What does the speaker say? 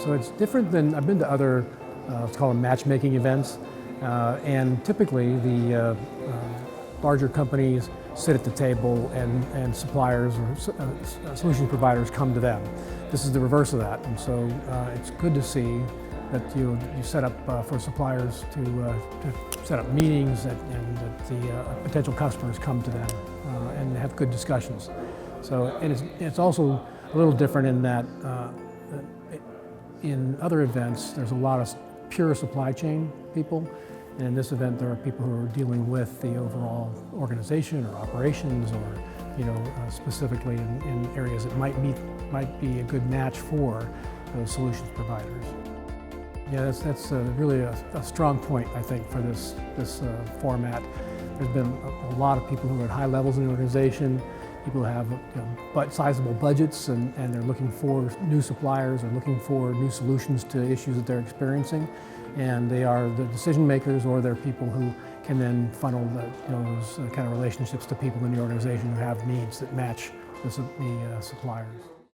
So it's different than, I've been to other, let's call them matchmaking events, and typically the larger companies sit at the table and suppliers or solution providers come to them. This is the reverse of that, and so it's good to see that you set up for suppliers to set up meetings and that the potential customers come to them and have good discussions. So, and it's also a little different in that in other events there's a lot of pure supply chain people, and in this event there are people who are dealing with the overall organization or operations, or specifically in areas that might be a good match for those solutions providers. Yeah, that's really a strong point, I think, for this format. There's been a lot of people who are at high levels in the organization, people who have sizable budgets, and they're looking for new suppliers or looking for new solutions to issues that they're experiencing. And they are the decision makers, or they're people who can then funnel those kind of relationships to people in the organization who have needs that match the suppliers.